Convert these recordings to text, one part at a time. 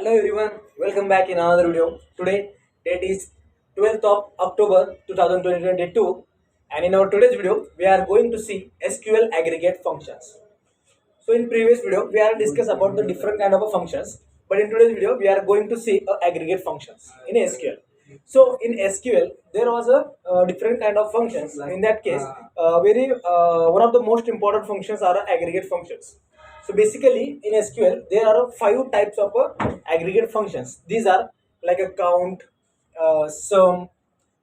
Hello everyone, welcome back in another video. Today, date is 12th of October 2022, and in our today's video, we are going to see SQL aggregate functions. So in previous video, we are discussed about the different kind of functions, but in today's video, we are going to see aggregate functions in SQL. So in SQL, there was a different kind of functions. In that case, very one of the most important functions are aggregate functions. So basically, in SQL, there are five types of aggregate functions. These are like a count, sum,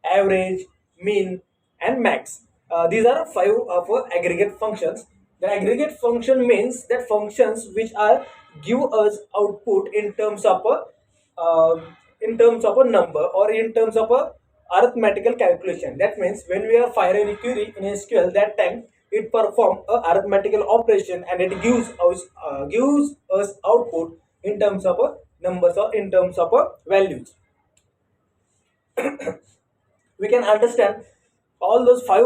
average, mean, and max. These are five of aggregate functions. The aggregate function means that functions which are give us output in terms of a number or in terms of a arithmetical calculation. That means when we are firing a query in SQL, that time it perform a arithmetical operation and it gives us output in terms of numbers or in terms of values. We can understand all those five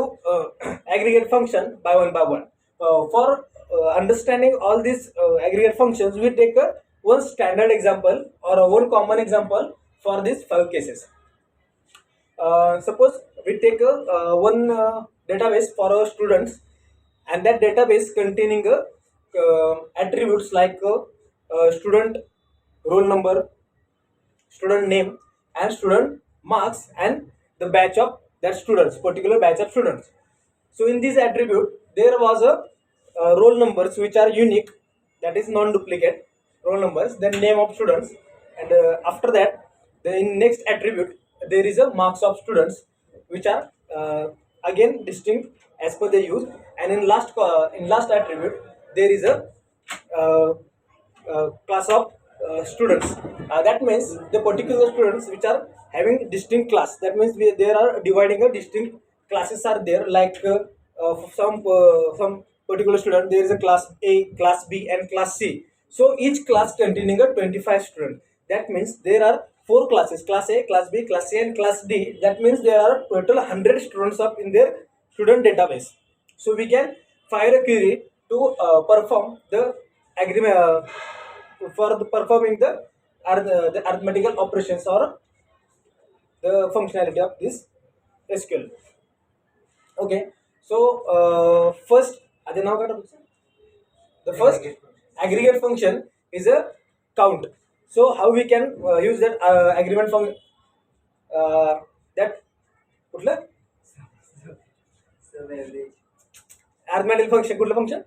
aggregate function by one. For understanding all these aggregate functions, we take one standard example or one common example for these five cases. Suppose we take one database for our students, and that database containing attributes like student roll number, student name, and student marks, and the batch of that students, particular batch of students. So in this attribute, there was a roll numbers which are unique, that is non-duplicate roll numbers, then name of students, and after that, the in next attribute there is a marks of students which are again distinct as per the use, and in last attribute there is a uh, class of students. That means the particular students which are having distinct class. That means there are dividing a distinct classes are there. Like some particular student, there is a class A, class B, and class C. So each class containing a 25 student. That means there are four classes: class A, class B, class C, and class D. That means there are total 100 students up in their student database. So we can fire a query to perform the agreement for performing the arithmetical operations or the functionality of this SQL. Okay, so first, the first aggregate function is a count. So how we can use that agreement function? That कुठलं arithmetic function कुठलं function?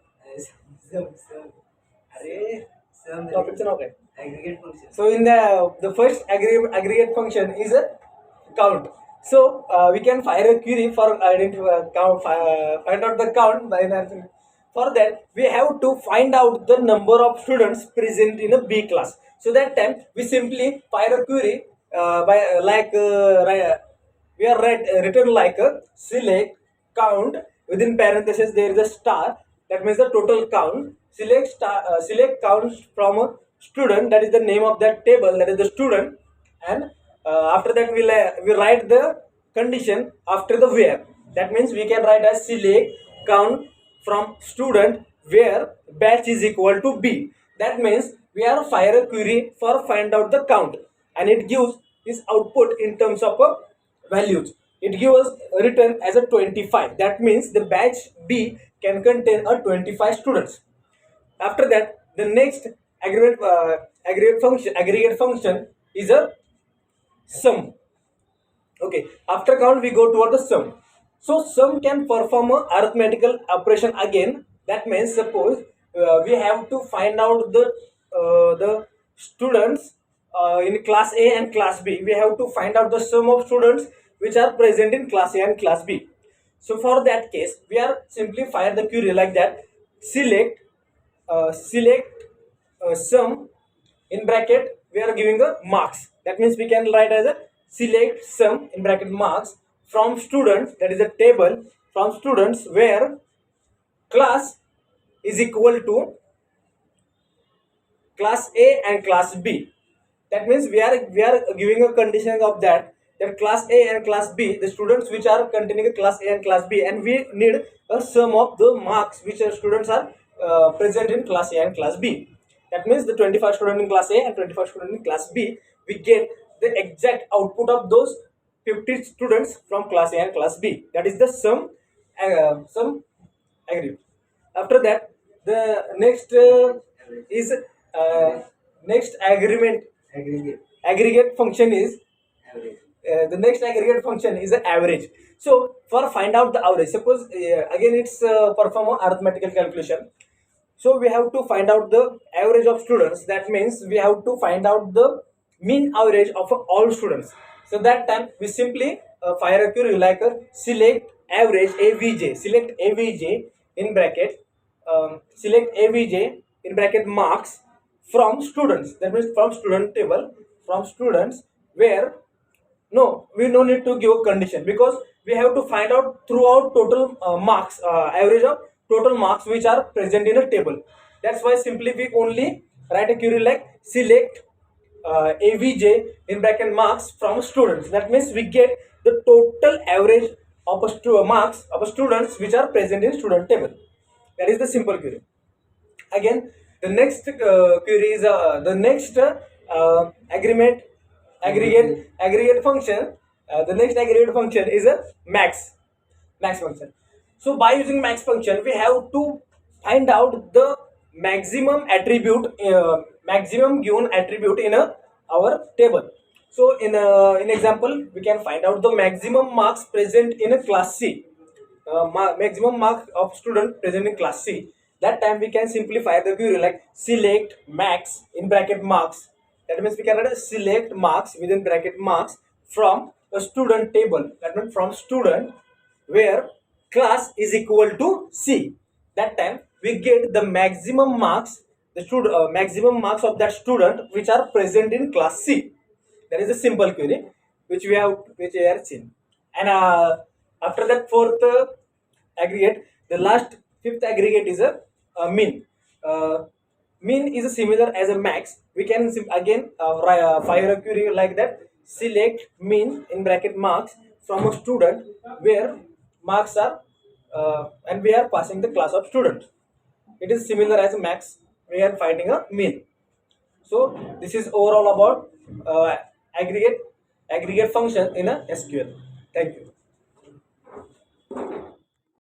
अरे टॉपिकचं नाव काय? Aggregate function. So in the first aggregate function is a count. So we can fire a query for find out the count by for that we have to find out the number of students present in a B class. So that time we simply fire a query by we are written like a select count, within parentheses there is a star, that means the total count. Select count from a student, that is the name of that table, that is the student, and after that we write the condition after the where. That means we can write as select count from student where batch is equal to B. That means we are fire a query for find out the count, and it gives its output in terms of values. It gives us return as a 25. That means the batch B can contain a 25 students. After that, the next aggregate function is a sum. Okay, after count we go toward the sum. So sum can perform a arithmetical operation again. That means suppose we have to find out the students in class A and class B. We have to find out the sum of students which are present in class A and class B. So for that case, we are simply fire the query like that: select sum, in bracket we are giving a marks. That means we can write as a select sum in bracket marks from students, that is a table from students where class is equal to class A and class B. That means we are giving a condition of that class A and class B, the students which are containing class A and class B, and we need a sum of the marks which students are present in class A and class B. That means the 25 student in class A and 25 student in class B, we get the exact output of those 50 students from class A and class B. That is the sum aggregate. After that, the next is next agreement aggregate function is the next aggregate function is the average. So for find out the average, suppose again it's perform a arithmetical calculation. So we have to find out the average of students. That means we have to find out the mean average of all students. So that time we simply fire a query like select average avj, select avj in bracket, select avj in bracket marks from students. That means from student table, from students, where no, we no need to give a condition, because we have to find out throughout total marks, average of total marks which are present in a table. That's why simply we only write a query like select avj in bracket marks from students. That means we get the total average of marks of students which are present in student table. That is the simple query. Again, the next query is the next aggregate function. The next aggregate function is a max function. So by using max function, we have to find out the maximum given attribute in our table. So in example, we can find out the maximum marks present in a class C, maximum mark of student present in class C. That time we can simplify the query like select max in bracket marks. That means we can write select marks within bracket marks from a student table. That means from student where class is equal to C. That time we get the maximum marks, the maximum marks of that student which are present in class C. That is a simple query which we have seen. And after that fourth aggregate, the last fifth aggregate is a mean. Mean is similar as a max. We can again fire a query like that. Select mean in bracket marks from a student where marks are and we are passing the class of student. It is similar as a max. We are finding a mean. So this is overall about aggregate function in a SQL. Thank you.